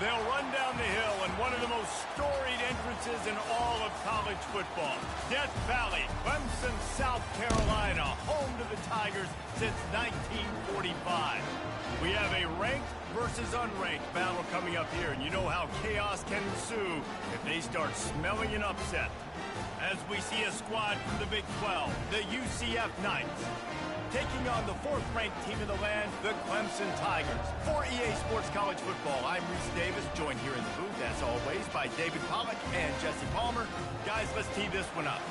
They'll run down the hill in one of the most storied entrances in all of college football. Death Valley, Clemson, South Carolina, home to the Tigers since 1945. We have a ranked versus unranked battle coming up here, and you know how chaos can ensue if they start smelling an upset. As we see a squad from the Big 12, the UCF Knights, taking on the fourth-ranked team in the land, the Clemson Tigers. For EA Sports College Football, I'm Reese Davis, joined here in the booth, as always, by David Pollack and Jesse Palmer. Guys, let's tee this one up.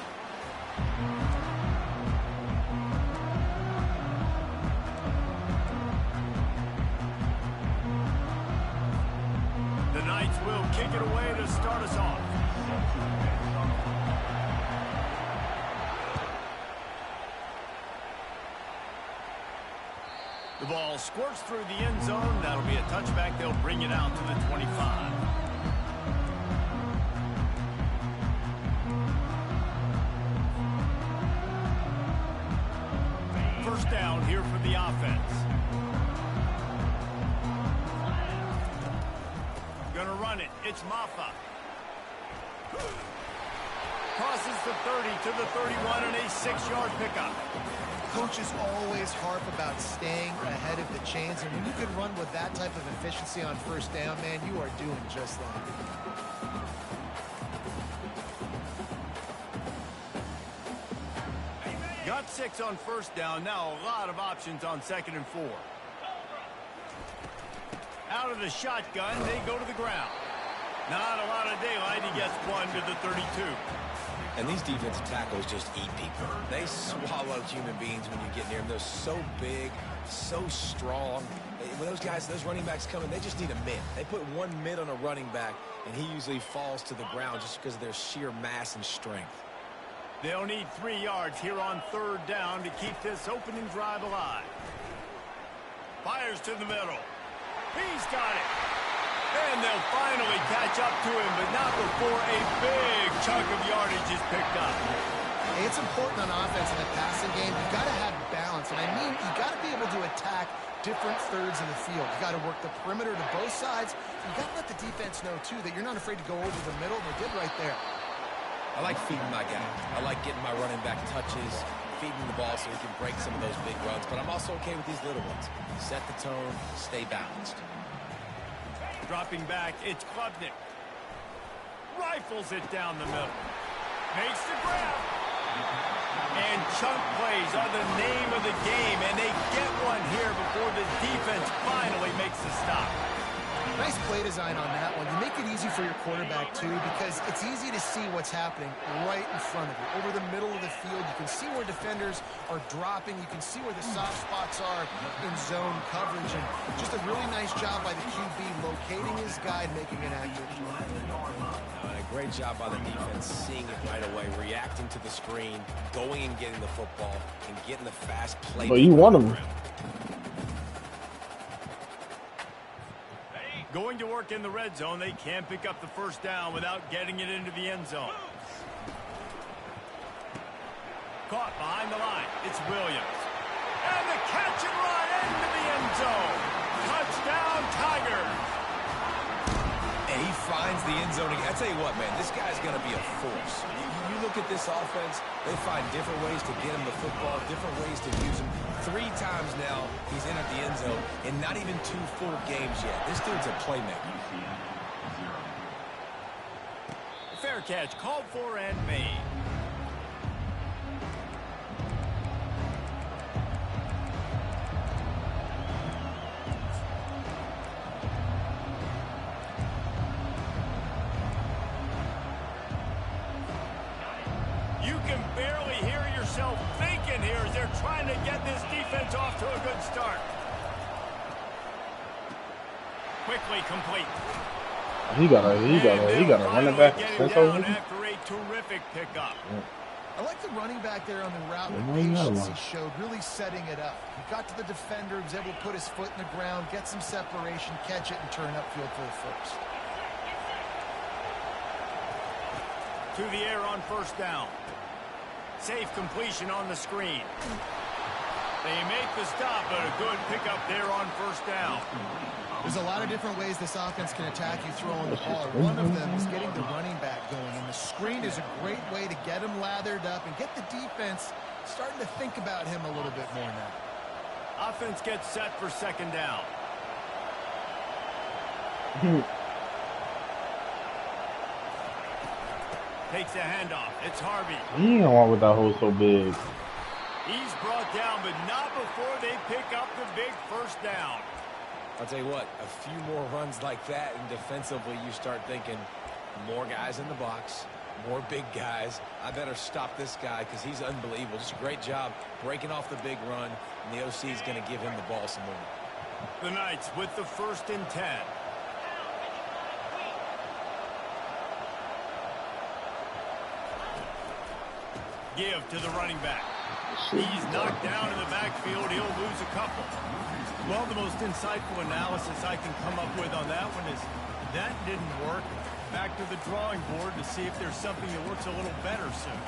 The Knights will kick it away to start us off. The ball squirts through the end zone. That'll be a touchback. They'll bring it out to the 25. First down here for the offense. Gonna run it. It's Maffa. Crosses the 30 to the 31 and a 6-yard pickup. Coaches always harp about staying ahead of the chains, and when you can run with that type of efficiency on first down, man, you are doing just that. Got 6 on first down. Now a lot of options on 2nd and 4. Out of the shotgun, they go to the ground. Not a lot of daylight. He gets 1 to the 32. And these defensive tackles just eat people. They swallow human beings when you get near them. They're so big, so strong. When those guys, those running backs come in, they just need a mid. They put one mid on a running back, and he usually falls to the ground just because of their sheer mass and strength. They'll need 3 yards here on 3rd down to keep this opening drive alive. Fires to the middle. He's got it. And they'll finally catch up to him, but not before a big chunk of yardage is picked up. Hey, it's important on offense in the passing game. You've got to have balance. And I mean, you've got to be able to attack different thirds of the field. You've got to work the perimeter to both sides. You've got to let the defense know, too, that you're not afraid to go over the middle. They did right there. I like feeding my guy. I like getting my running back touches, feeding the ball so he can break some of those big runs. But I'm also okay with these little ones. Set the tone, stay balanced. Dropping back, it's Klubnik. Rifles it down the middle. Makes the grab. And chunk plays are the name of the game, and they get one here before the defense finally makes the stop. Nice play design on that one. You make it easy for your quarterback, too, because it's easy to see what's happening right in front of you. Over the middle of the field, you can see where defenders are dropping. You can see where the soft spots are in zone coverage. And just a really nice job by the QB locating his guy and making an accurate throw. A great job by the defense, seeing it right away, reacting to the screen, going and getting the football, and getting the fast play. Well, you want him. Going to work in the red zone. They can't pick up the first down without getting it into the end zone. Caught behind the line. It's Williams. And the catch and run into the end zone. Touchdown, Tigers. And he finds the end zone. I tell you what, man, this guy's going to be a force. You look at this offense, they find different ways to get him the football, different ways to use him. 3 times now he's entered the end zone, and not even 2 full games yet. This dude's a playmaker. Fair catch called for and made. You can barely hear yourself thinking here as they're trying to get this defense off to a good start. Quickly complete. He got a running back. After a terrific pickup. Yeah. I like the running back there on the route. The patience he showed, really setting it up. He got to the defender, was able to put his foot in the ground, get some separation, catch it, and turn upfield for the first. To the air on first down. Safe completion on the screen. They make the stop, but a good pickup there on first down. There's a lot of different ways this offense can attack you throwing the ball. One of them is getting the running back going, and the screen is a great way to get him lathered up and get the defense starting to think about him a little bit more now. Offense gets set for second down. Takes a handoff. It's Harvey. You don't want with that hole so big. He's brought down, but not before they pick up the big first down. I'll tell you what, a few more runs like that, and defensively you start thinking, more guys in the box, more big guys. I better stop this guy because he's unbelievable. Just a great job breaking off the big run, and the OC is going to give him the ball some more. The Knights with the 1st and 10. Give to the running back. He's knocked down in the backfield. He'll lose a couple. Well, the most insightful analysis I can come up with on that one is that didn't work. Back to the drawing board to see if there's something that works a little better soon.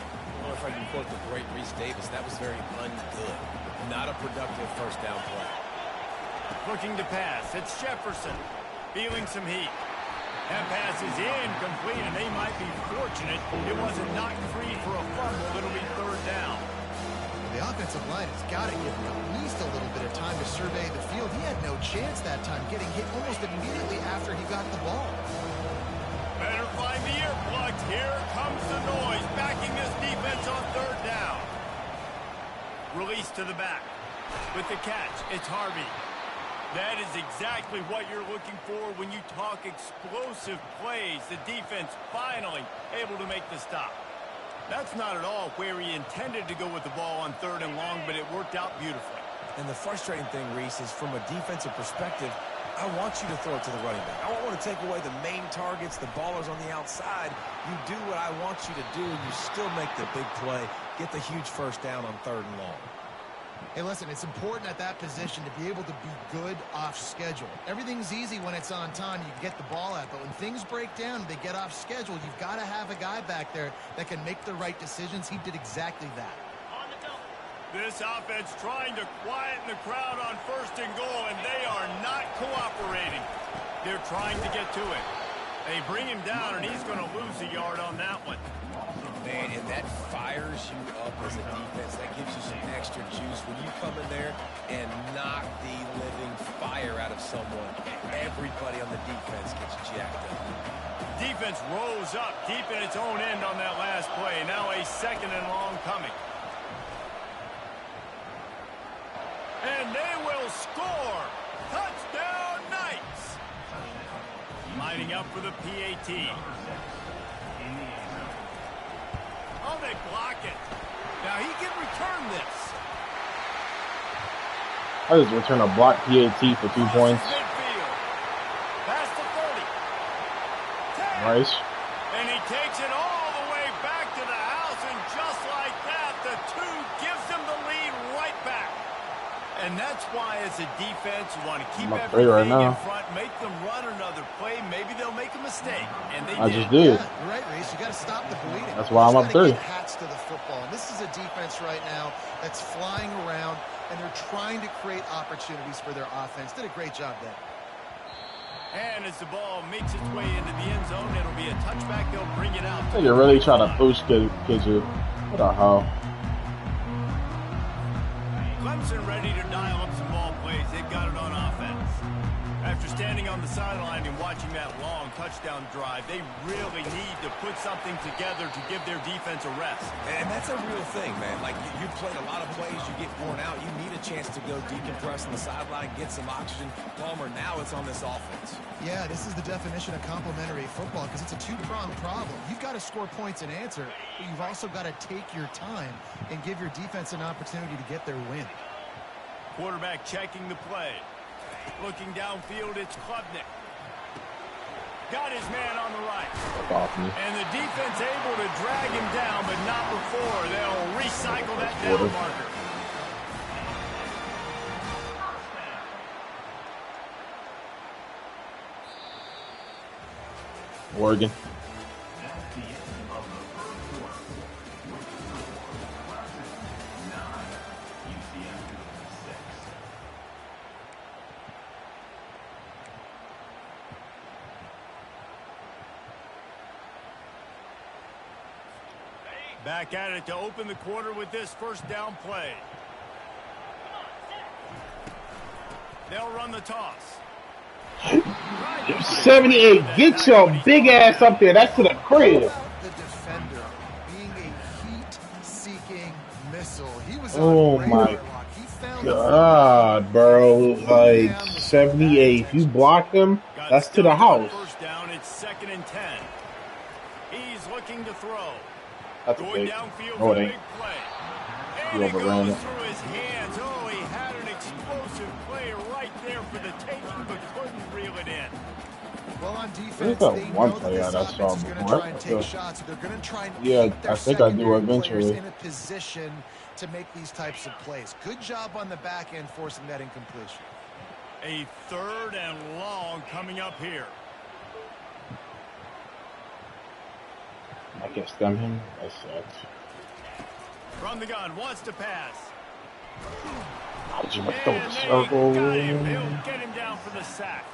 Well, if I can quote the great Reese Davis, that was very ungood. Not a productive first down play. Looking to pass. It's Jefferson. Feeling some heat. That pass is incomplete, and they might be fortunate it wasn't knocked free for a fumble. It'll be 3rd down. The offensive line has got to give him at least a little bit of time to survey the field. He had no chance that time, getting hit almost immediately after he got the ball. Better find the earplugs. Here comes the noise, backing this defense on 3rd down. Release to the back. With the catch, it's Harvey. That is exactly what you're looking for when you talk explosive plays. The defense finally able to make the stop. That's not at all where he intended to go with the ball on 3rd and long, but it worked out beautifully. And the frustrating thing, Reese, is from a defensive perspective, I want you to throw it to the running back. I don't want to take away the main targets, the ballers on the outside. You do what I want you to do, and you still make the big play, get the huge first down on 3rd and long. Hey, listen, it's important at that position to be able to be good off schedule. Everything's easy when it's on time. You get the ball out. But when things break down, they get off schedule, you've got to have a guy back there that can make the right decisions. He did exactly that. This offense trying to quieten the crowd on 1st and goal, and they are not cooperating. They're trying to get to it. They bring him down, and he's going to lose a yard on that one. Man, and that fires you up as a defense. That gives you some extra juice when you come in there and knock the living fire out of someone. Everybody on the defense gets jacked up. Defense rose up deep in its own end on that last play. Now a 2nd and long coming. And they will score. Touchdown, Knights. Lining up for the PAT. Oh, they block it. Now he can return this. I just return a block PAT for 2 points. Midfield. Past the 30. 10. Nice. And he takes it all the way back to the house, and just like that, the 2 gives them the lead right back. And that's why, as a defense, you want to keep everything in front, make them run another play. Maybe they'll make a mistake, and they just did. Yeah, you're right, Reese. You got to stop the bleeding. That's why I'm up 3. Hats to the football. And this is a defense right now that's flying around, and they're trying to create opportunities for their offense. Did a great job there. And as the ball makes its way into the end zone, it'll be a touchback. They'll bring it out. You're really trying to push Kiju. What the hell? Clemson ready to dial up some ball plays. They've got it on offense. After standing on the sideline and watching that long touchdown drive, they really need to put something together to give their defense a rest. And that's a real thing, man. Like, you've played a lot of plays, you get worn out. You need a chance to go decompress on the sideline, get some oxygen. Palmer, now it's on this offense. Yeah, this is the definition of complementary football because it's a 2-pronged problem. You've got to score points and answer, but you've also got to take your time and give your defense an opportunity to get their win. Quarterback checking the play. Looking downfield, it's Klubnik. Got his man on the right. And the defense able to drag him down, but not before. They'll recycle that down marker. Oregon. Back at it to open the quarter with this first down play. They'll run the toss. 78. Get your big ass up there. That's to the crib. The defender being a heat-seeking missile. He was Oh on my he found God, bro. Like 78. If you block him, that's to the house. First down, it's 2nd and 10. He's looking to throw. That's a Going big. downfield No, for it a ain't. big play. He And it overran goes it. through his hands. Oh, he had an explosive play right there for the taking, but couldn't reel it in. Well, on defense, There's that they one know that play this I saw offense is going to before. try and take shots. So they're going to try and Yeah, keep their I think I do secondary players eventually. in a position to make these types of plays. Good job on the back end forcing that incompletion. A 3rd and long coming up here. I can stem him. That sucks. From the gun, wants to pass. I just throw And the they circle. got him. He'll get him down for the sack.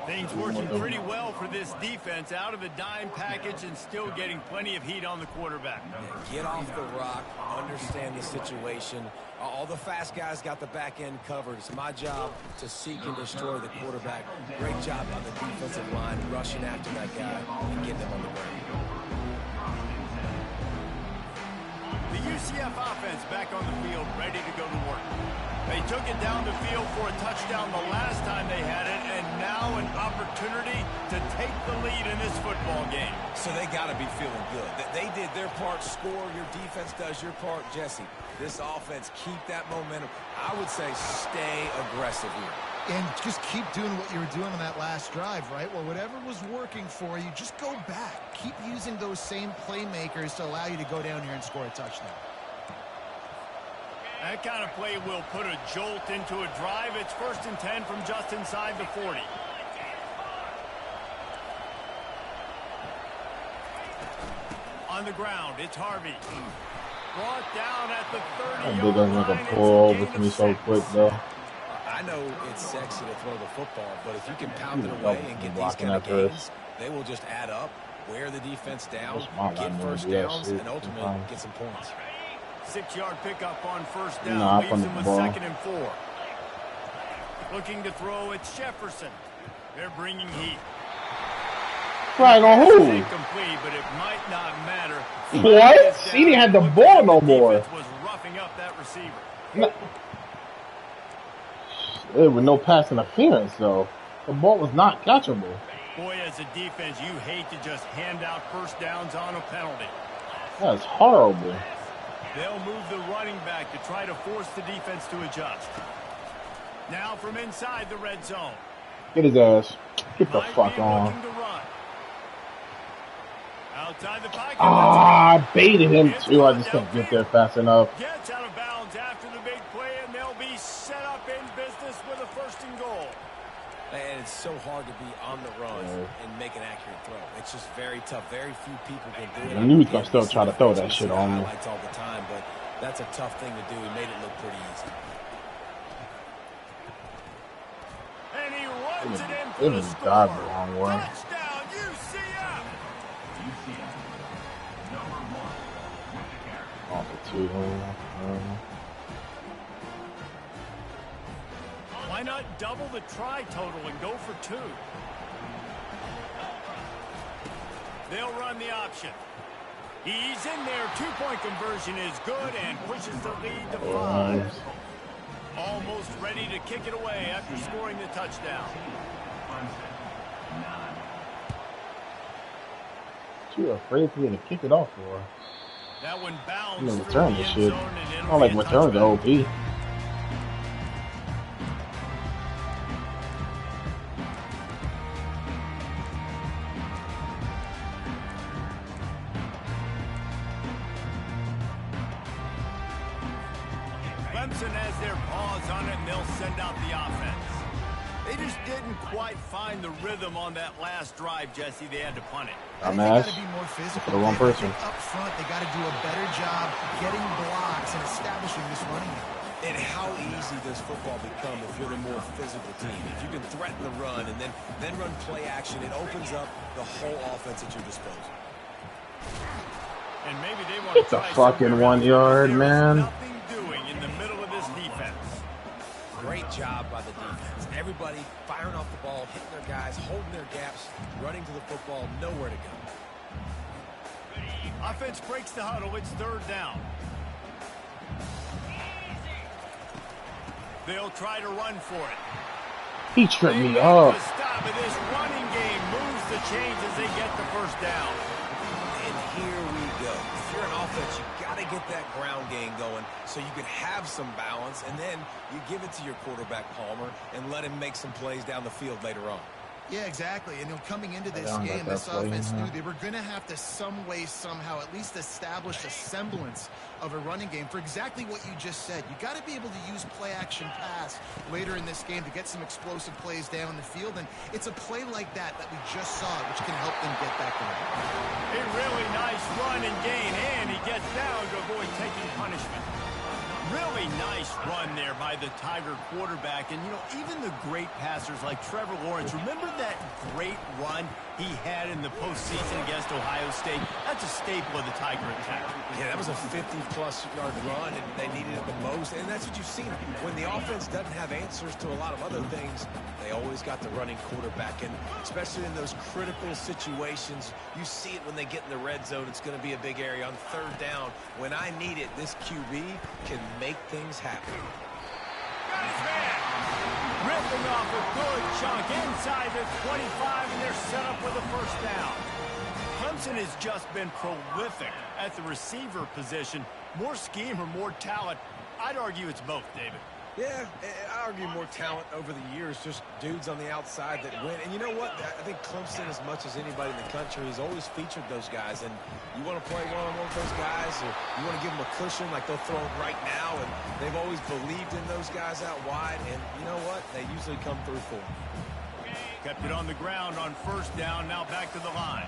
Things working pretty well for this defense. Out of the dime package and still getting plenty of heat on the quarterback. Yeah, get off the rock, understand the situation. All the fast guys got the back end covered. It's my job to seek and destroy the quarterback. Great job on the defensive line, rushing after that guy and getting him on the ground. The UCF offense back on the field, ready to go to work. They took it down the field for a touchdown the last time they had it, and now an opportunity to take the lead in this football game. So they got to be feeling good. They did their part, score. Your defense does your part, Jesse. This offense, keep that momentum. I would say stay aggressive here. And just keep doing what you were doing on that last drive, right? Well, whatever was working for you, just go back. Keep using those same playmakers to allow you to go down here and score a touchdown. That kind of play will put a jolt into a drive. It's 1st and 10 from just inside the 40. On the ground, it's Harvey. Brought down at the 30-yard That big doesn't line. make a pull over to me so quick, though. I know it's sexy to throw the football, but if you can pound it He's away and get these blocking kind of after gains, they will just add up, wear the defense down, That's my get line, first man. downs, Yeah, and ultimately sometimes. get some points. 6-yard pickup on 1st down. Nah, Leaves from him the with ball. 2nd and 4. Looking to throw, it's Jefferson. They're bringing heat. Right on It's who? incomplete, but it might not matter. What? He didn't have the ball no more. Defense was roughing up that receiver. No. There was no pass interference, though. The ball was not catchable. Boy, as a defense, you hate to just hand out first downs on a penalty. That's horrible. They'll move the running back to try to force the defense to adjust. Now from inside the red zone. Get his ass. Get the Might fuck be on. looking to run. Outside the pocket. Ah, I baited him too. I just couldn't get there fast enough. Gets out of bounds after the big play, and they'll be set up in business with a 1st and goal. And it's so hard to be on the run and make an accurate throw. It's just very tough. Very few people can do it. I knew he was gonna still try to throw that shit on me. Highlights all the time, but that's a tough thing to do. He made it look pretty easy. And he runs it in It for the was score. dived the wrong way. Touchdown, UCF. Off the 2. Why not double the try total and go for 2? They'll run the option. He's in there. 2-point conversion is good and pushes the lead to 5. Almost ready to kick it away after scoring the touchdown. Too afraid for me to kick it off for. That one bounds I'm gonna through return the this end shit. zone, and I it'll don't like be a return the touchback. OP. Clemson has their paws on it, and they'll send out the offense. They just didn't quite find the rhythm on that last drive, Jesse. They had to punt it. They Dumbass. got to be more physical. The wrong person. Up front, they got to do a better job getting blocks and establishing this running game. And how easy does football become if you're the more physical team? If you can threaten the run and then run play action, it opens up the whole offense at your disposal. And maybe they want It's to a try fucking 1 yard, there man. is nothing doing in the middle of this defense. Great job by the defense. Everybody firing off the ball, hitting their guys, holding their gaps, running to the football, nowhere to go. Offense breaks the huddle. It's 3rd down. They'll try to run for it. He tripped me They up. make the stop, and this running game moves the chains as they get the 1st down. And here we go. If you're an offense, you got to get that ground game going so you can have some balance, and then you give it to your quarterback, Palmer, and let him make some plays down the field later on. Yeah, exactly. And coming into this game, this offense knew they were going to have to some way, somehow, at least establish a semblance of a running game for exactly what you just said. You got to be able to use play-action pass later in this game to get some explosive plays down the field. And it's a play like that we just saw, which can help them get back to it. A really nice run and gain, and he gets down to avoid taking punishment. Really nice run there by the Tiger quarterback. And, even the great passers like Trevor Lawrence, remember that great run he had in the postseason against Ohio State? That's a staple of the Tiger attack. Yeah, that was a 50-plus yard run, and they needed it the most. And that's what you've seen. When the offense doesn't have answers to a lot of other things, they always got the running quarterback. And especially in those critical situations, you see it when they get in the red zone. It's going to be a big area on 3rd down. When I need it, this QB can make things happen. Got his man. Ripping off a good chunk inside the 25, and they're set up with a 1st down. Clemson has just been prolific at the receiver position. More scheme or more talent? I'd argue it's both, David. Yeah, I argue more talent over the years, just dudes on the outside that win. And you know what? I think Clemson, as much as anybody in the country, has always featured those guys. And you want to play one-on-one with those guys, or you want to give them a cushion like they'll throw it right now. And they've always believed in those guys out wide. And you know what? They usually come through for them. Kept it on the ground on 1st down, now back to the line.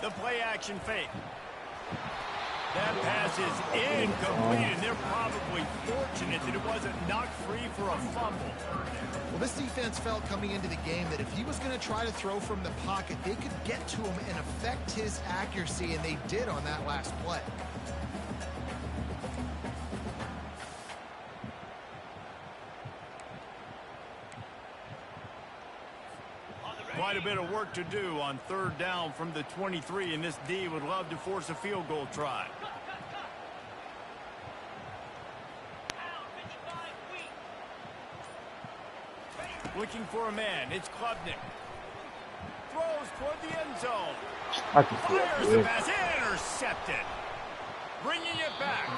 The play-action fake. That pass is incomplete, and they're probably fortunate that it wasn't knocked free for a fumble. Well, this defense felt coming into the game that if he was going to try to throw from the pocket, they could get to him and affect his accuracy, and they did on that last play. Quite a bit of work to do on 3rd down from the 23, and this D would love to force a field goal try. Looking for a man. It's Klubnik. Throws toward the end zone. Fires the pass. Intercepted. Bringing it back.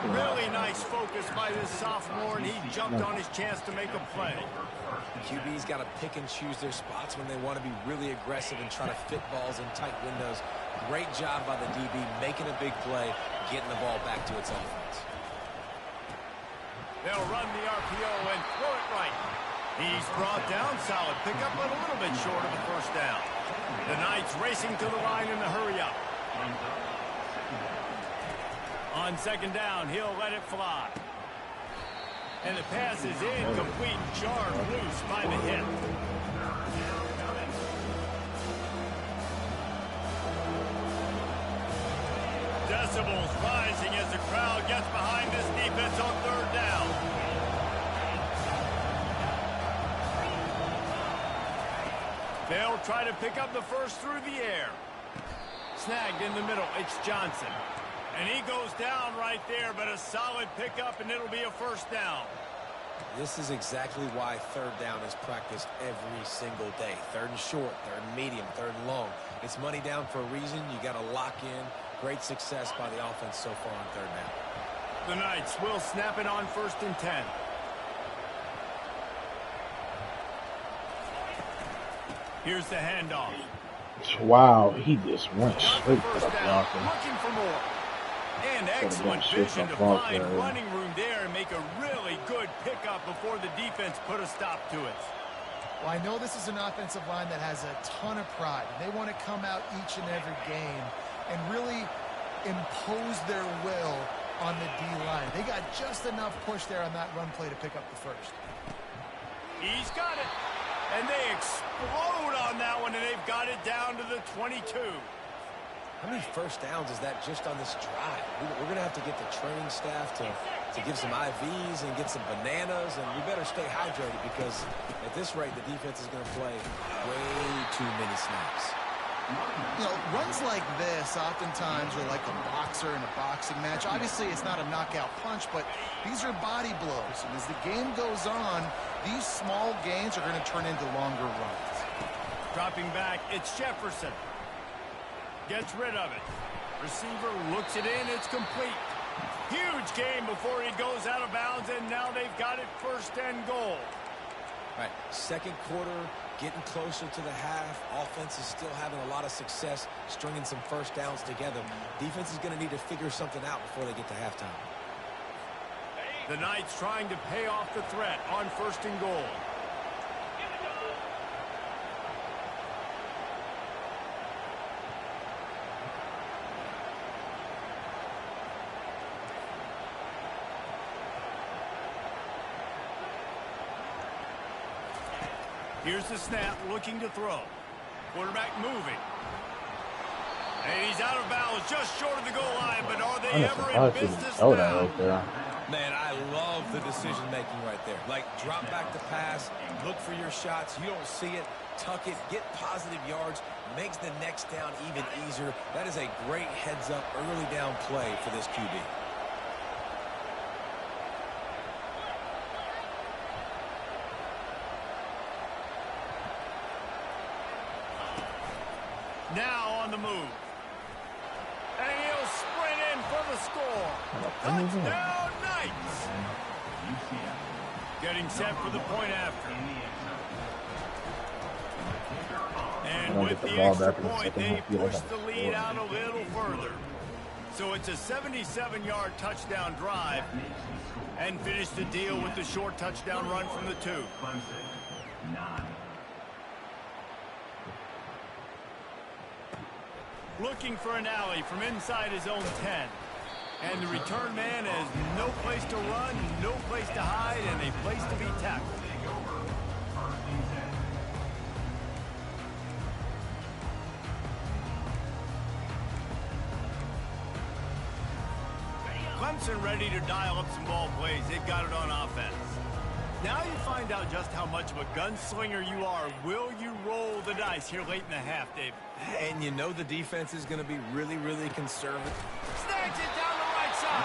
Really nice focus by this sophomore, and he jumped on his chance to make a play. QB's got to pick and choose their spots when they want to be really aggressive and try to fit balls in tight windows. Great job by the DB making a big play, getting the ball back to its offense. They'll run the RPO and throw it right. He's brought down. Solid pickup, but a little bit short of a 1st down. The Knights racing to the line in the hurry-up. On 2nd down, he'll let it fly. And the pass is incomplete, jarred loose by the hit. Decibels rising as the crowd gets behind this defense on 3rd down. They'll try to pick up the 1st through the air. Snagged in the middle, it's Johnson. And he goes down right there, but a solid pickup, and it'll be a 1st down. This is exactly why 3rd down is practiced every single day. 3rd and short, 3rd and medium, 3rd and long. It's money down for a reason. You got to lock in. Great success by the offense so far on 3rd down. The Knights will snap it on 1st and 10. Here's the handoff. Wow, he just went straight to the blocker. Looking for more. And excellent vision to find running room there and make a really good pickup before the defense put a stop to it. Well, I know this is an offensive line that has a ton of pride. They want to come out each and every game and really impose their will on the D-line. They got just enough push there on that run play to pick up the first. He's got it. And they explode on that one, and they've got it down to the 22. How many first downs is that just on this drive? We're going to have to get the training staff to give some IVs and get some bananas, and we better stay hydrated because at this rate, the defense is going to play way too many snaps. You know, runs like this oftentimes are like a boxer in a boxing match. Obviously, it's not a knockout punch, but these are body blows. And as the game goes on, these small gains are going to turn into longer runs. Dropping back, it's Jefferson. Gets rid of it. Receiver looks it in. It's complete. Huge game before he goes out of bounds, and now they've got it first and goal. All right, second quarter, getting closer to the half. Offense is still having a lot of success stringing some first downs together. Defense is going to need to figure something out before they get to halftime. The Knights trying to pay off the threat on first and goal. Here's the snap, looking to throw. Quarterback moving. And he's out of bounds, just short of the goal line, but are they ever in business now? Man, I love the decision-making right there. Like, drop back the pass, look for your shots. You don't see it, tuck it, get positive yards, makes the next down even easier. That is a great heads-up, early down play for this QB. Now on the move. And he'll sprint in for the score. Touchdown, Knights! Getting set for the point after. And with the extra point, they push the lead out a little further. So it's a 77-yard touchdown drive and finish the deal with the short touchdown run from the 2. Looking for an alley from inside his own 10. And the return man has no place to run, no place to hide, and a place to be tackled. Clemson ready to dial up some ball plays. They've got it on offense. Now you find out just how much of a gunslinger you are. Will you roll the dice here late in the half, Dave? And you know the defense is going to be really, really conservative. Snags it down the right side.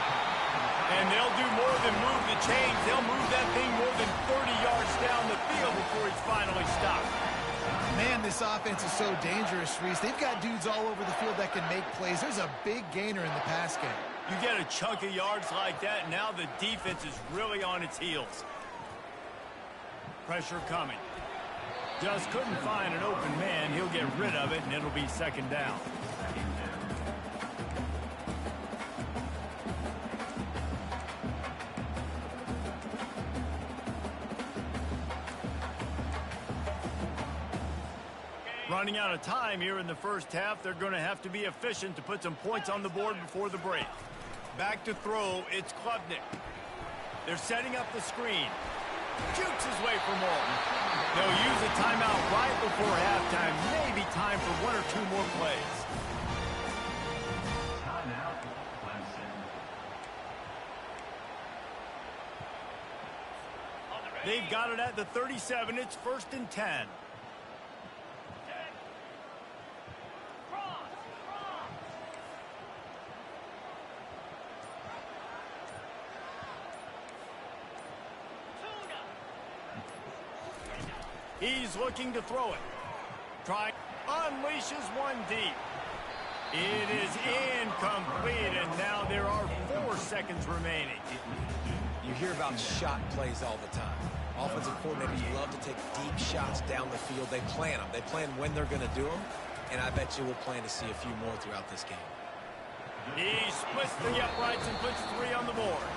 And they'll do more than move the chains. They'll move that thing more than 30 yards down the field before he's finally stopped. Man, this offense is so dangerous, Reese. They've got dudes all over the field that can make plays. There's a big gainer in the pass game. You get a chunk of yards like that, now the defense is really on its heels. Pressure coming. Just couldn't find an open man. He'll get rid of it, and it'll be second down. Running out of time here in the first half. They're going to have to be efficient to put some points on the board before the break. Back to throw, it's Klubnik. They're setting up the screen. Jukes his way for more. They'll use a timeout right before halftime. Maybe time for one or two more plays. They've got it at the 37. It's 1st and 10. He's looking to throw it. Unleashes one deep. It is incomplete, and now there are 4 seconds remaining. You hear about shot plays all the time. Offensive coordinators love to take deep shots down the field. They plan them. They plan when they're going to do them, and I bet you we'll plan to see a few more throughout this game. He splits the uprights and puts 3 on the board.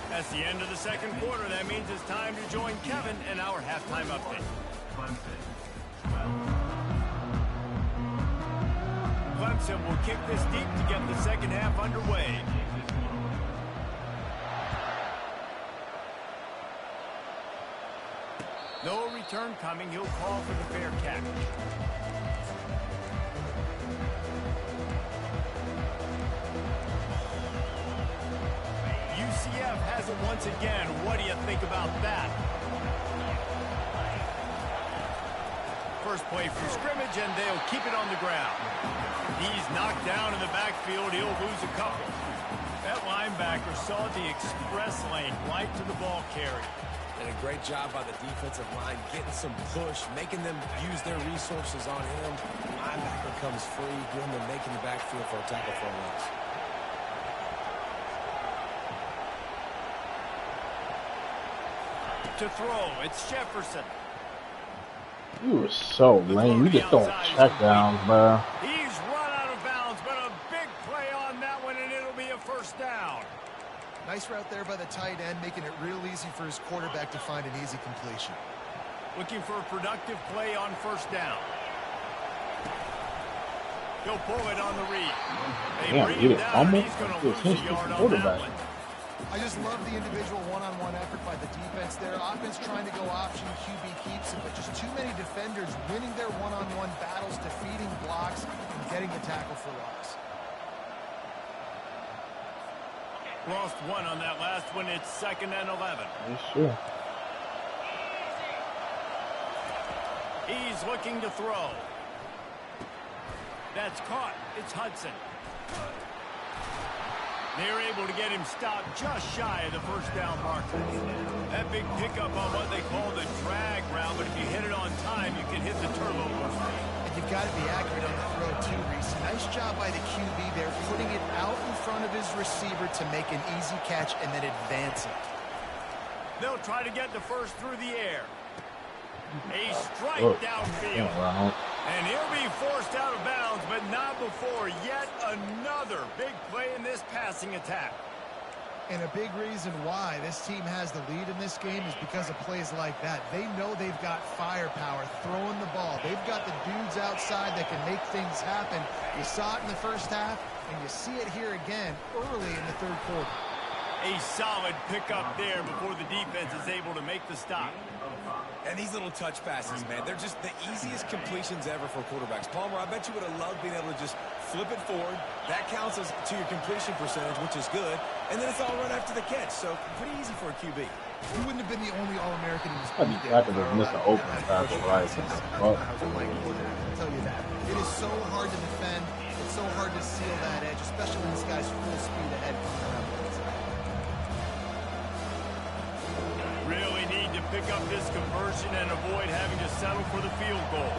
That's the end of the second quarter. That means it's time to join Kevin in our halftime update. Clemson will kick this deep to get the second half underway. No return coming. He'll call for the fair catch. UCF has it once again. What do you think about that? First play from scrimmage, and they'll keep it on the ground. He's knocked down in the backfield. He'll lose a couple. That linebacker saw the express lane right to the ball carrier. And a great job by the defensive line, getting some push, making them use their resources on him. Linebacker comes free, giving them making the backfield for a tackle for a loss. To throw, it's Jefferson. You were so lame. You just throwing checkdowns, bro. He's run out of bounds, but a big play on that one, and it'll be a first down. Nice route there by the tight end, making it real easy for his quarterback to find an easy completion. Looking for a productive play on first down. He'll pull it on the read. They bring him down, and he's going to lose a yard on that one. I just love the individual one-on-one effort by the defense there. Offense trying to go option, QB keeps it, but just too many defenders winning their one-on-one battles, defeating blocks, and getting the tackle for loss. Lost one on that last one. It's 2nd and 11. Yeah, sure. He's looking to throw. That's caught. It's Hudson. They're able to get him stopped just shy of the first down marker. That big pickup on what they call the drag route, but if you hit it on time, you can hit the turbo booster. And you've got to be accurate on the throw too, Reese. Nice job by the QB there, putting it out in front of his receiver to make an easy catch and then advance it. They'll try to get the first through the air. A strike downfield. And he'll be forced out of bounds, but not before yet another big play in this passing attack. And a big reason why this team has the lead in this game is because of plays like that. They know they've got firepower throwing the ball. They've got the dudes outside that can make things happen. You saw it in the first half, and you see it here again early in the third quarter. A solid pickup there before the defense is able to make the stop. And these little touch passes, man, they're just the easiest completions ever for quarterbacks. Palmer, I bet you would have loved being able to just flip it forward. That counts as to your completion percentage, which is good. And then it's all right after the catch, so pretty easy for a QB. He wouldn't have been the only All-American in his I'd be happy to miss the opening tackle, right? I'll tell you that. It is so hard to defend. It's so hard to seal that edge, especially when this guy's full speed ahead coming around the outside. Really need to pick up this conversion and avoid having to settle for the field goal.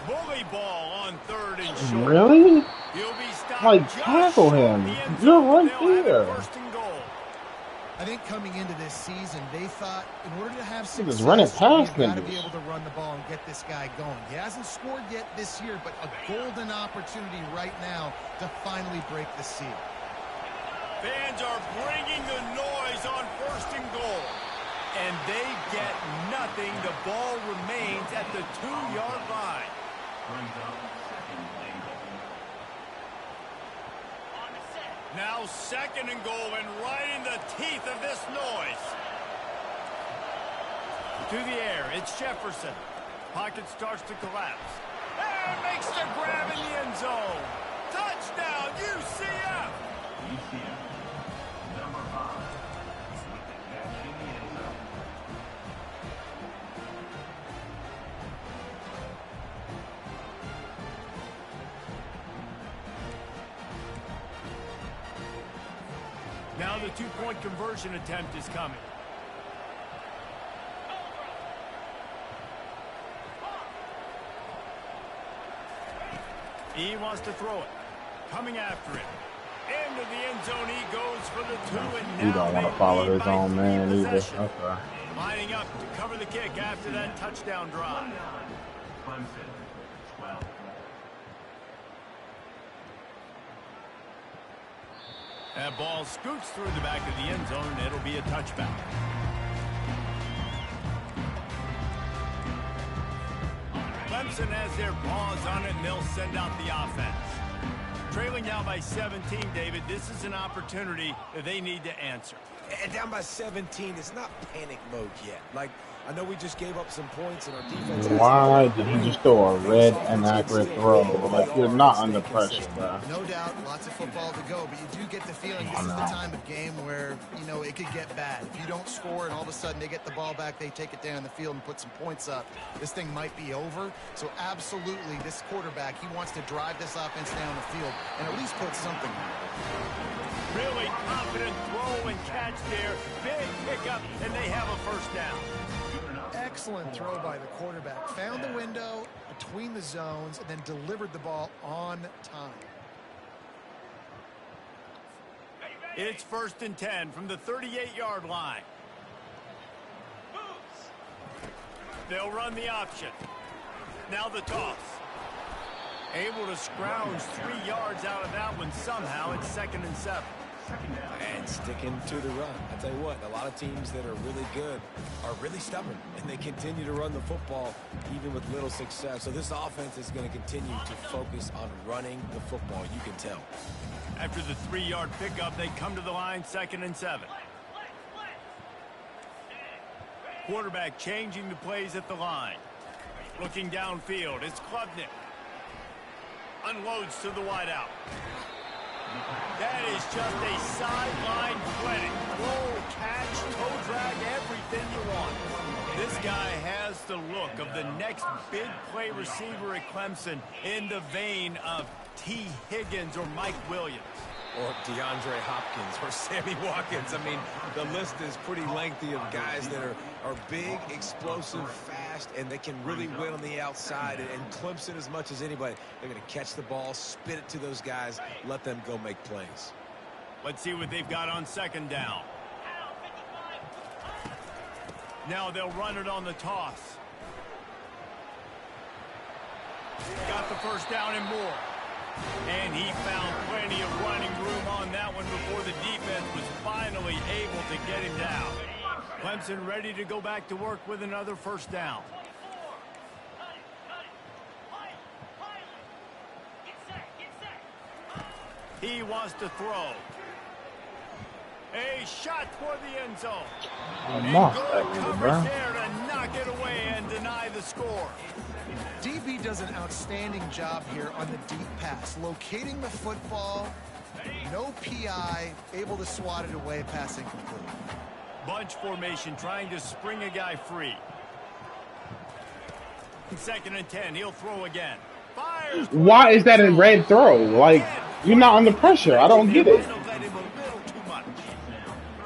Bully ball on 3rd and short. Really? He'll be stopped. Like, tackle him. You're right there. First and goal. I think coming into this season, they thought in order to have He success, was running past you've got to niggas. be able to run the ball and get this guy going. He hasn't scored yet this year, but a golden opportunity right now to finally break the seal. Fans are bringing the noise on 1st and goal. And they get nothing. The ball remains at the 2-yard line. Now 2nd and goal, and right in the teeth of this noise. To the air, it's Jefferson. Pocket starts to collapse. And makes the grab in the end zone. Touchdown, UCF! Number 5 with the catch in the end zone. Now the 2-point conversion attempt is coming. He wants to throw it. Coming after it. Into the end zone he goes for the 2, and now You don't want to follow his own man either. Okay. Lining up to cover the kick after that touchdown drive. Clemson, 12. That ball scoots through the back of the end zone, and it'll be a touchback. Clemson has their paws on it, and they'll send out the offense. Trailing down by 17, David, this is an opportunity that they need to answer. And down by 17, it's not panic mode yet. Like, I know we just gave up some points and our defense has... Why did he just throw a red inaccurate throw? Like, you're not under pressure, bro. No doubt, lots of football to go, but you do get the feeling this is the time of game where, you know, it could get bad. If you don't score and all of a sudden they get the ball back, they take it down the field and put some points up, this thing might be over. So absolutely, this quarterback, he wants to drive this offense down the field and at least put something on. Really confident throw and catch there. Big pickup, and they have a first down. Excellent throw by the quarterback. Found the window between the zones and then delivered the ball on time. It's 1st and 10 from the 38-yard line. They'll run the option. Now the toss. Able to scrounge 3 yards out of that one somehow. It's 2nd and 7. And sticking to the run. I tell you what, a lot of teams that are really good are really stubborn, and they continue to run the football even with little success. So this offense is going to continue to focus on running the football. You can tell. After the 3-yard pickup, they come to the line, 2nd and 7. Quarterback changing the plays at the line. Looking downfield, it's Klubnik. Unloads to the wideout. That is just a sideline clinic. Roll, catch, toe drag, everything you want. This guy has the look of the next big play receiver at Clemson in the vein of T. Higgins or Mike Williams. Or DeAndre Hopkins or Sammy Watkins. I mean, the list is pretty lengthy of guys that are big, explosive, fast, and they can really win on the outside. And Clemson, as much as anybody, they're going to catch the ball, spit it to those guys, let them go make plays. Let's see what they've got on 2nd down. Now they'll run it on the toss. Got the first down and more. And he found plenty of running room on that one before the defense was finally able to get him down. Clemson ready to go back to work with another first down. He wants to throw. A shot toward the end zone. And good coverage there to knock it away and deny the score. DB does an outstanding job here on the deep pass, locating the football, no PI, able to swat it away, pass incomplete. Bunch formation, trying to spring a guy free. 2nd and 10, he'll throw again. Fires. Why is that a red throw? Like, you're not under pressure. I don't get it.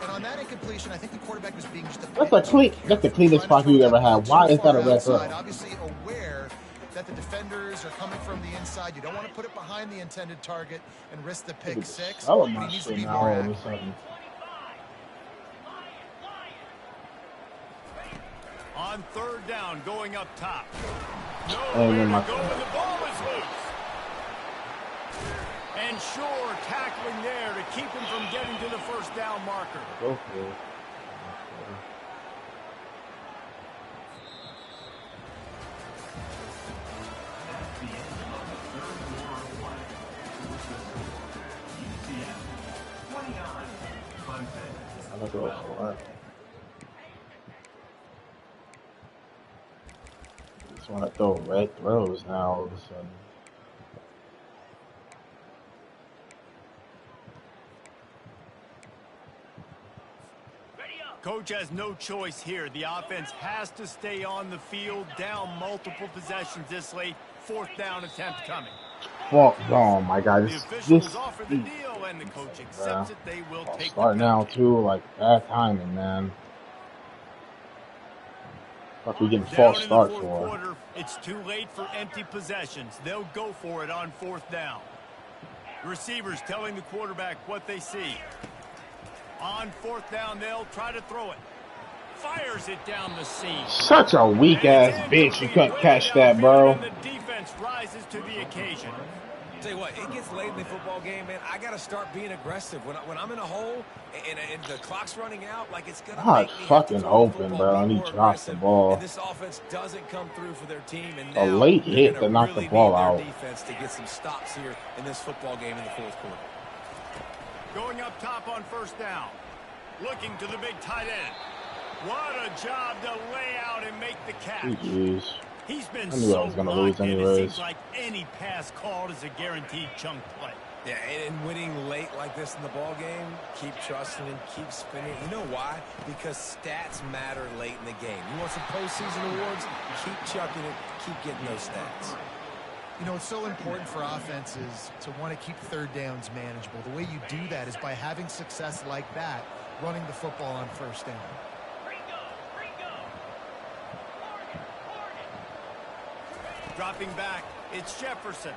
And on that incompletion, I think the quarterback was being just a That's the cleanest pocket you ever had. Why is that a red throw? Obviously aware that the defenders are coming from the inside. You don't want to put it behind the intended target and risk the pick six. Oh, He needs to be now more all of a accurate. sudden. On 3rd down, going up top. Oh, Nowhere my to go when the ball is loose. And Shore tackling there to keep him from getting to the first down marker. Go for it. I'm gonna go for it. Just want to throw red throws now all of a sudden. Coach has no choice here. The offense has to stay on the field, down multiple possessions this late. 4th down attempt coming. Fuck, oh my God, The officials offer the deal, and the coach accepts it. They will take start the now too, like bad timing, man. Fuck, we getting false starts for. Quarter, it's too late for empty possessions. They'll go for it on 4th down. Receivers telling the quarterback what they see. On 4th down, they'll try to throw it. Fires it down the seam. Such a weak ass bitch. You couldn't catch that, bro. The defense rises to the occasion. Tell you what, it gets late in the football game, man. I got to start being aggressive. When I'm in a hole and the clock's running out, like it's going to make me have to fucking throw the open, football, bro, be and he more drops the aggressive, ball. and this offense doesn't come through for their team, and A now late they're hit gonna to knock the really ball need their out. defense to get some stops here in this football game in the fourth quarter. Going up top on first down. Looking to the big tight end. What a job to lay out and make the catch. Jeez. He's been I knew I so was gonna locked lose in, it anyways. seems like any pass called is a guaranteed chunk play. Yeah, and winning late like this in the ball game, keep trusting and keep spinning. You know why? Because stats matter late in the game. You want some postseason awards? Keep chucking it. Keep getting those stats. You know, it's so important for offenses to want to keep third downs manageable. The way you do that is by having success like that, running the football on first down. Dropping back, it's Jefferson.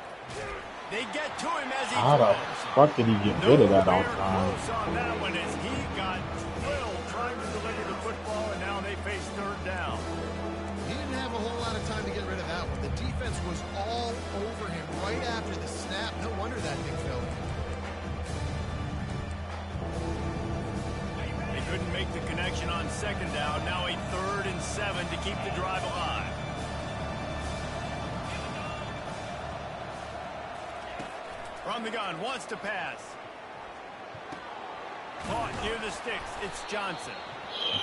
They get to him as he How the throws. fuck did he get rid of that on Nowhere time? close on that one as he got drilled trying to deliver the football, and now they face third down. He didn't have a whole lot of time to get rid of that one. The defense was all over him right after the snap. No wonder that thing fell. They couldn't make the connection on second down. Now a 3rd and 7 to keep the drive alive. From the gun, wants to pass. Caught near the sticks. It's Johnson.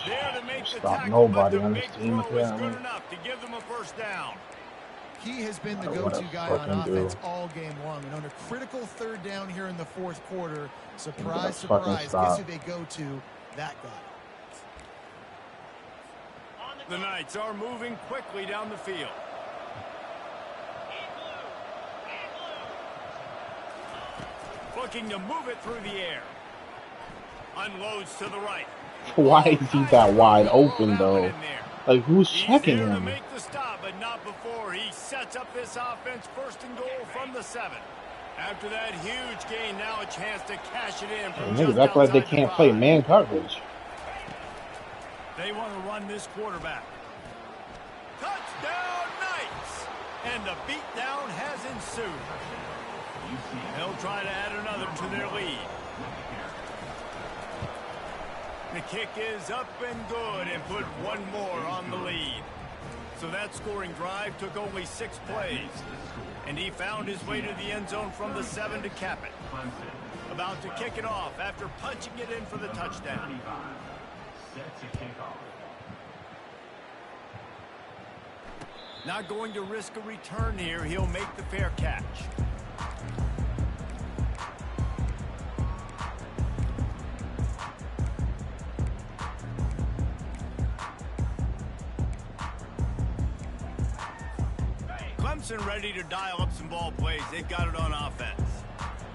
There to make the Stop tackle, nobody but on the this big team, throw is apparently. good enough to give them a first down. He has been the I don't know what go-to to guy on fucking offense do. all game long. And under critical third down here in the fourth quarter, surprise, You gotta fucking surprise, stop. guess who they go to? That guy. The Knights are moving quickly down the field. Looking to move it through the air. Unloads to the right. Why is he that wide open, though? Like, who's He's checking there to him? make the stop, but not before he sets up this offense 1st and goal from the 7. After that huge gain, now a chance to cash it in from Niggas just act like they outside the can't play 5. man coverage. They want to run this quarterback. Touchdown, Knights! And the beatdown has ensued. They'll try to add another to their lead. The kick is up and good and put one more on the lead. So that scoring drive took only 6 plays. And he found his way to the end zone from the 7 to cap it. About to kick it off after punching it in for the touchdown. Set to kick off. Not going to risk a return here. He'll make the fair catch. Clemson ready to dial up some ball plays. They've got it on offense.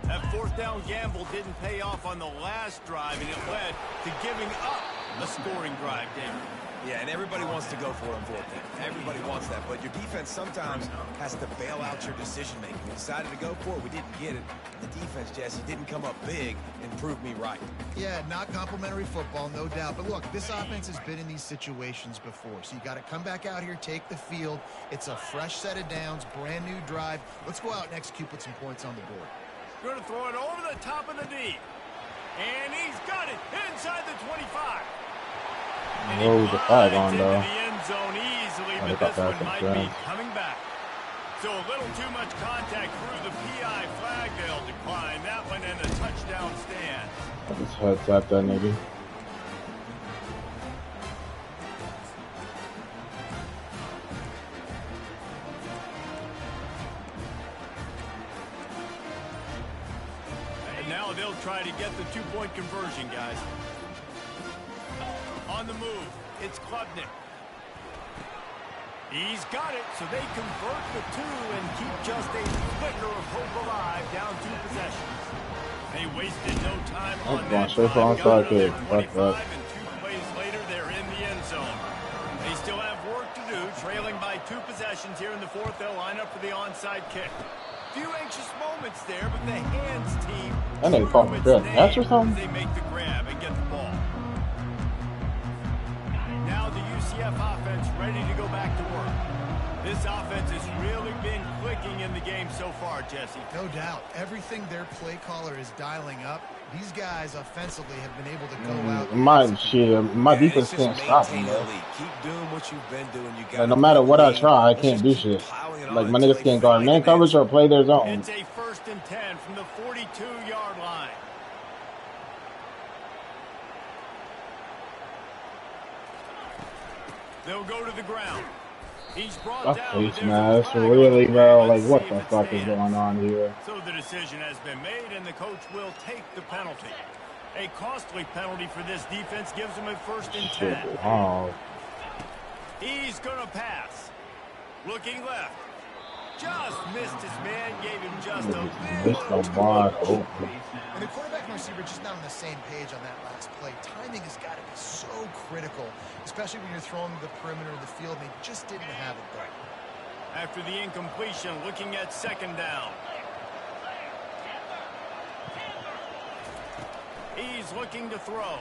That 4th down gamble didn't pay off on the last drive, and it led to giving up a scoring drive, David. Yeah, and everybody wants to go for it on 4th down. Everybody wants that, but your defense sometimes has to bail out your decision-making. We decided to go for it. We didn't get it. The defense, Jesse, didn't come up big and prove me right. Yeah, not complimentary football, no doubt. But look, this offense has been in these situations before. So you got to come back out here, take the field. It's a fresh set of downs, brand new drive. Let's go out and execute, put some points on the board. Going to throw it over the top of the D. And he's got it inside the 25. And he Whoa, the flag glides on, though. into the end zone easily, I but thought this that one was might good. be coming back. So a little too much contact through the PI flag. They'll decline that one and a touchdown stand. I just heads at that nigga. And now they'll try to get the 2-point conversion, guys. On the move, it's Klubnik. He's got it, so they convert the 2 and keep just a flicker of hope alive, down 2 possessions. They wasted no time on going that straight for drive. onside Got it on their kick. Fuck 25, that. and 2 plays later, they're in the end zone. They still have work to do, trailing by 2 possessions here in the 4th. They'll line up for the onside kick. Few anxious moments there, but the hands team. That nigga called me good. Catch or something? They make the grab and get the ball. Now the UCF offense ready to go back to work. This offense has really been clicking in the game so far, Jesse. No doubt. Everything their play caller is dialing up, these guys offensively have been able to go out. My defense can't stop me, bro. Keep doing what you've been doing. You got Like, no matter what I try, I can't do shit. Like, my niggas can't guard man coverage or play their zone. It's a 1st and 10 from the 42-yard line. They'll go to the ground. He's brought down. Face mask, really, bro. Like, what the fuck is going on here? So the decision has been made, and the coach will take the penalty. A costly penalty for this defense gives him a 1st and 10. Wow. He's going to pass. Looking left. Just missed his man, gave him just a little too much. And the quarterback and receiver just not on the same page on that last play. Timing has got to be so critical, especially when you're throwing to the perimeter of the field, and they just didn't have it there. After the incompletion, looking at 2nd down. He's looking to throw.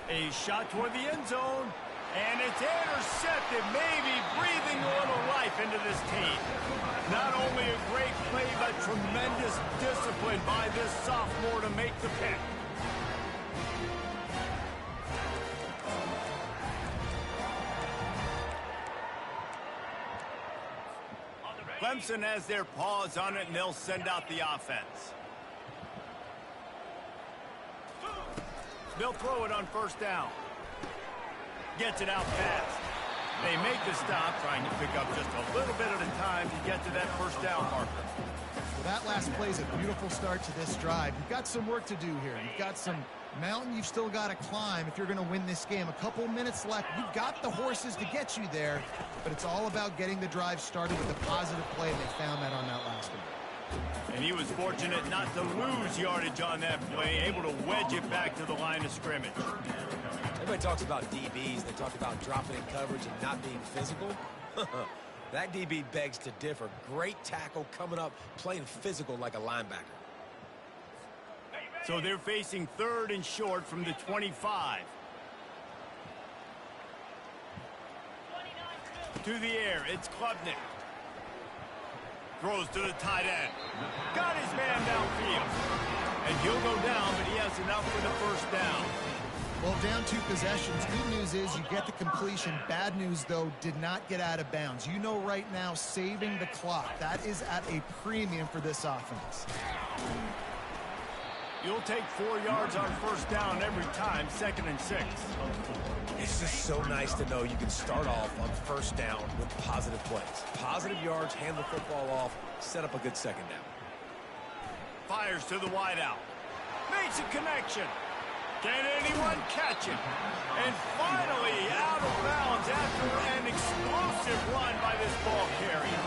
A shot toward the end zone, and it's intercepted, maybe breathing a little life into this team. Not only a great play, but tremendous discipline by this sophomore to make the pick. Clemson has their paws on it, and they'll send out the offense. They'll throw it on 1st down. Gets it out fast. They make the stop, trying to pick up just a little bit at a time to get to that 1st down marker. Well, that last play is a beautiful start to this drive. You've got some work to do here. You've got some mountain you've still got to climb if you're going to win this game. A couple minutes left. You've got the horses to get you there, but it's all about getting the drive started with a positive play, and they found that on that last one. And he was fortunate not to lose yardage on that play, able to wedge it back to the line of scrimmage. Everybody talks about DBs. They talk about dropping in coverage and not being physical. That DB begs to differ. Great tackle coming up, playing physical like a linebacker. So they're facing 3rd and short from the 25. To the air, it's Klubnik. Throws to the tight end. Got his man downfield. And he'll go down, but he has enough for the 1st down. Well, down 2 possessions. Good news is you get the completion. Bad news, though, did not get out of bounds. You know right now, saving the clock. That is at a premium for this offense. You'll take 4 yards on 1st down every time, 2nd and 6. It's just so nice to know you can start off on 1st down with positive plays. Positive yards, hand the football off, set up a good 2nd down. Fires to the wideout. Makes a connection. Can anyone catch him? And finally out of bounds after an explosive run by this ball carrier.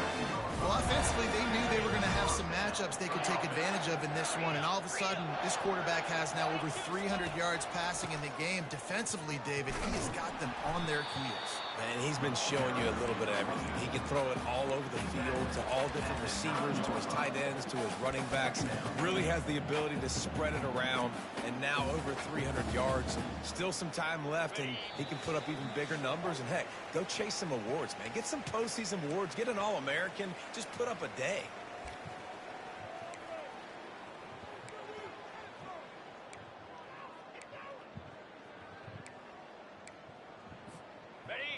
Well, offensively, they knew they were going to have some matchups they could take advantage of in this one, and all of a sudden, this quarterback has now over 300 yards passing in the game. Defensively, David, he has got them on their heels. And he's been showing you a little bit of everything. He can throw it all over the field to all different receivers, to his tight ends, to his running backs. Really has the ability to spread it around, and now over 300 yards. Still some time left, and he can put up even bigger numbers. And, heck, go chase some awards, man. Get some postseason awards. Get an All-American. Just put up a day.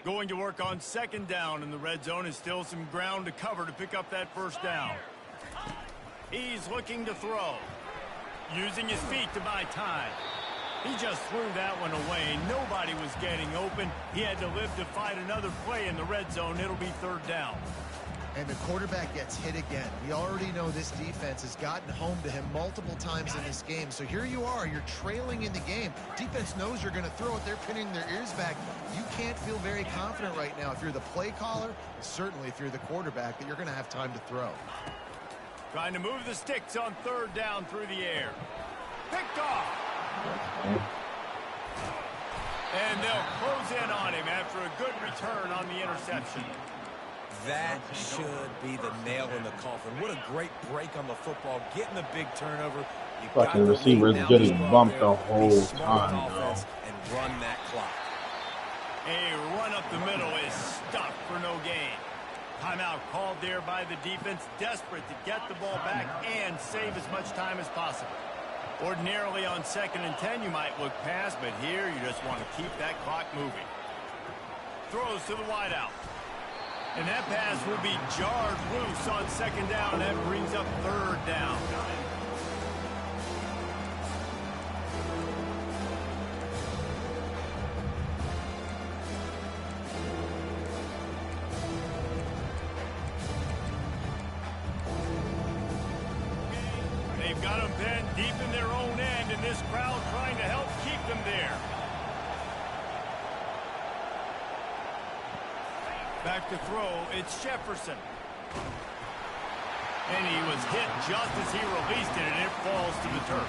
Going to work on 2nd down in the red zone, is still some ground to cover to pick up that 1st down. He's looking to throw. Using his feet to buy time. He just threw that one away. Nobody was getting open. He had to live to fight another play in the red zone. It'll be 3rd down. And the quarterback gets hit again. We already know this defense has gotten home to him multiple times in this game. So here you are, you're trailing in the game. Defense knows you're going to throw it. They're pinning their ears back. You can't feel very confident right now if you're the play caller, certainly if you're the quarterback, that you're going to have time to throw. Trying to move the sticks on 3rd down through the air. Picked off. And they'll close in on him after a good return on the interception. That should be the nail in the coffin. What a great break on the football. Getting the big turnover. Fucking receivers getting bumped the whole time, bro. And run that clock. A run up the middle is stuck for no gain. Timeout called there by the defense, desperate to get the ball back and save as much time as possible. Ordinarily on 2nd and 10, you might look past, but here you just want to keep that clock moving. Throws to the wideout. And that pass will be jarred loose on 2nd down. That brings up 3rd down. They've got them pinned deep in their own end, and this crowd trying to help keep them there. Back to throw, it's Jefferson. And he was hit just as he released it, and it falls to the turf.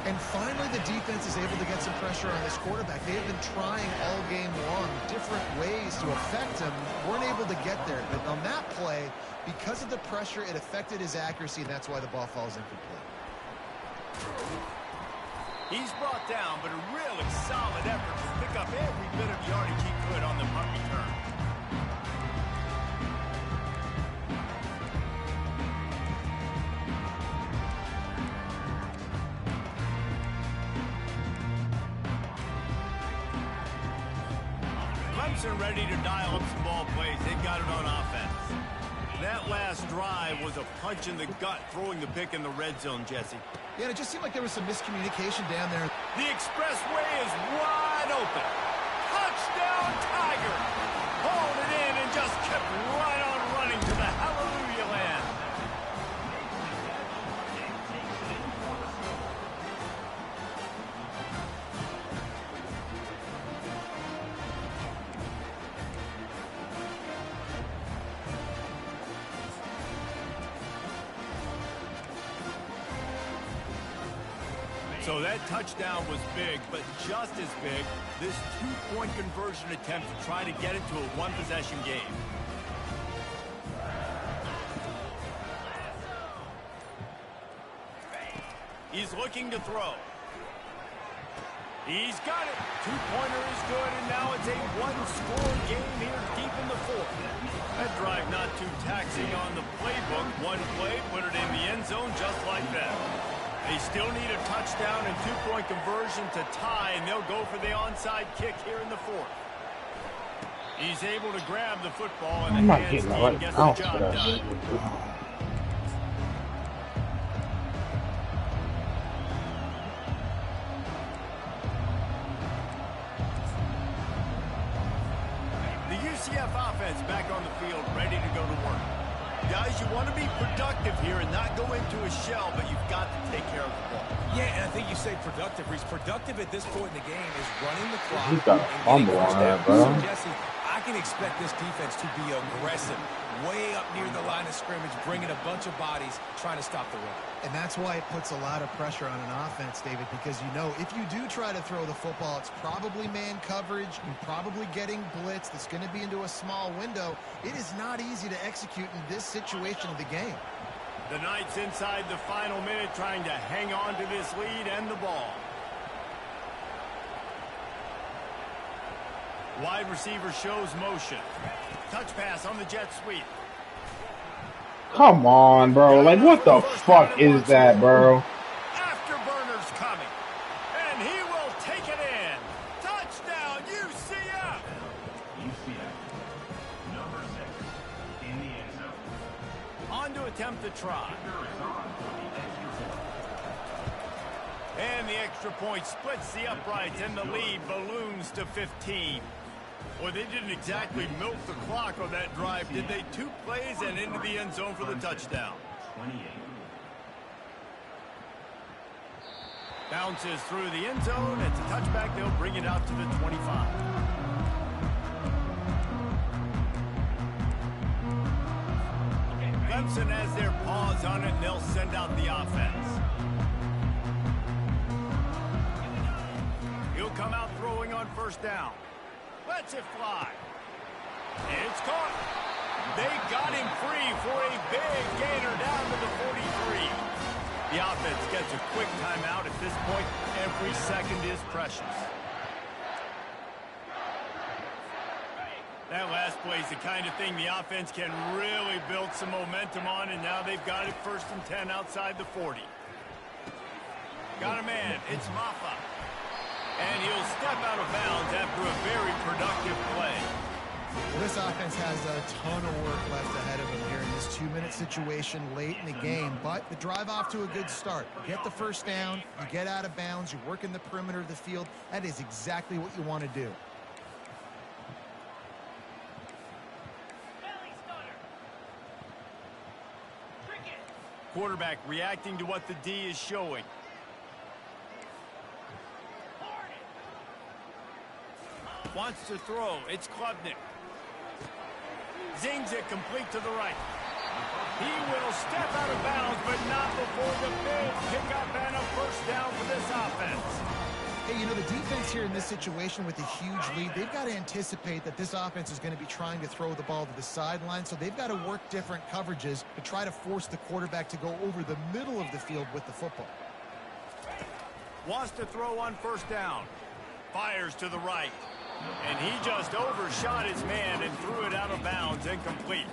And finally, the defense is able to get some pressure on this quarterback. They have been trying all game long different ways to affect him. Weren't able to get there. But on that play, because of the pressure, it affected his accuracy, and that's why the ball falls incomplete. He's brought down, but a really solid effort to pick up every bit of yardage he could on the punt return. Clemson ready to dial up some ball plays. They've got it on offense. That last drive was a punch in the gut, throwing the pick in the red zone, Jesse. Yeah, and it just seemed like there was some miscommunication down there. The expressway is wide open. Touchdown, Tiger. Hauled it in and just kept right on running to the hallelujah land. So that touchdown was big, but just as big, this two-point conversion attempt to try to get it to a one-possession game. He's looking to throw. He's got it. Two-pointer is good, and now it's a one-score game here deep in the 4th. That drive not too taxing on the playbook. One play, put it in the end zone just like that. They still need a touchdown and two-point conversion to tie, and they'll go for the onside kick here in the 4th. He's able to grab the football, and the hands team gets the job done. The UCF offense back on the field, ready to go to work. Guys, you want to be productive here and not go into a shell, but you've got to take care of the ball. Yeah, and I think you say productive. He's productive at this point in the game is running the clock. He's got a fumble on that, bro. So, Jesse, I can expect this defense to be aggressive, way up near the line of scrimmage, bringing a bunch of bodies, trying to stop the run. And that's why it puts a lot of pressure on an offense, David, because you know if you do try to throw the football, it's probably man coverage, you're probably getting blitz that's going to be into a small window. It is not easy to execute in this situation of the game. The Knights inside the final minute trying to hang on to this lead and the ball. Wide receiver shows motion. Touch pass on the jet sweep. Come on, bro. Like, what the fuck is that, bro? Afterburner's coming. And he will take it in. Touchdown, UCF. UCF. Number 6 in the end zone. On to attempt the try. Kicker is on for the extra point. And the extra point splits the uprights, and the lead balloons to 15. Well, they didn't exactly milk the clock on that drive, did they? 2 plays and into the end zone for the touchdown. 28. Bounces through the end zone. It's a touchback. They'll bring it out to the 25. Clemson has their paws on it, and they'll send out the offense. He'll come out throwing on first down. Lets it fly. It's caught. They got him free for a big gainer down to the 43. The offense gets a quick timeout. At this point, every second is precious. That last plays the kind of thing the offense can really build some momentum on, and now they've got it 1st and 10 outside the 40. Got a man. It's Maffa. And he'll step out of bounds after a very productive play. Well, this offense has a ton of work left ahead of them here in this 2-minute situation late in the game, but the drive off to a good start. You get the first down, you get out of bounds, you work in the perimeter of the field. That is exactly what you want to do. Quarterback reacting to what the D is showing. Wants to throw. It's Klubnik. Zings it complete to the right. He will step out of bounds, but not before the big pickup and a first down for this offense. Hey, you know, the defense here in this situation with a huge lead, they've got to anticipate that this offense is going to be trying to throw the ball to the sideline, so they've got to work different coverages to try to force the quarterback to go over the middle of the field with the football. Wants to throw on first down. Fires to the right. And he just overshot his man and threw it out of bounds, incomplete.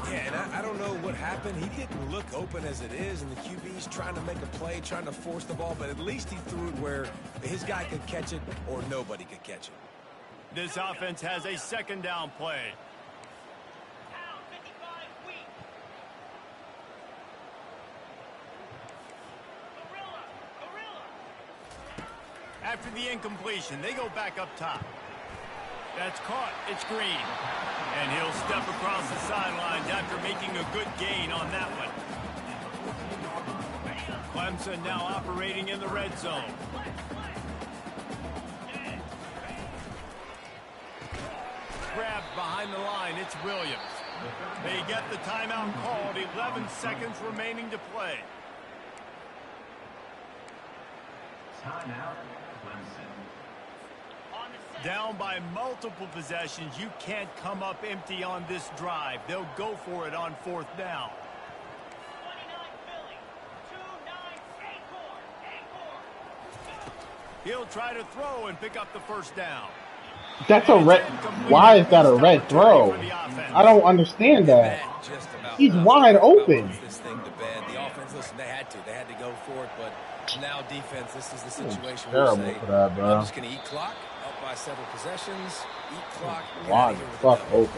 Yeah, and I don't know what happened. He didn't look open as it is, and the QB's trying to make a play, trying to force the ball, but at least he threw it where his guy could catch it or nobody could catch it. This offense has a 2nd down play. After the incompletion, they go back up top. That's caught. It's Green. And he'll step across the sidelines after making a good gain on that one. Clemson now operating in the red zone. Grabbed behind the line. It's Williams. They get the timeout called. 11 seconds remaining to play. Timeout, Clemson. Down by multiple possessions, you can't come up empty on this drive. They'll go for it on 4th down. 29 Philly, 2-9, He'll try to throw and pick up the first down. That's a red. Why is that a red throw? I don't understand that. He's wide open. This thing to bed. The offense, listen, they had to go for it, but now defense, this is the situation where you say, Terrible for that, bro. I'm just going to eat clock, up by several possessions, eat clock. Wide fuck open.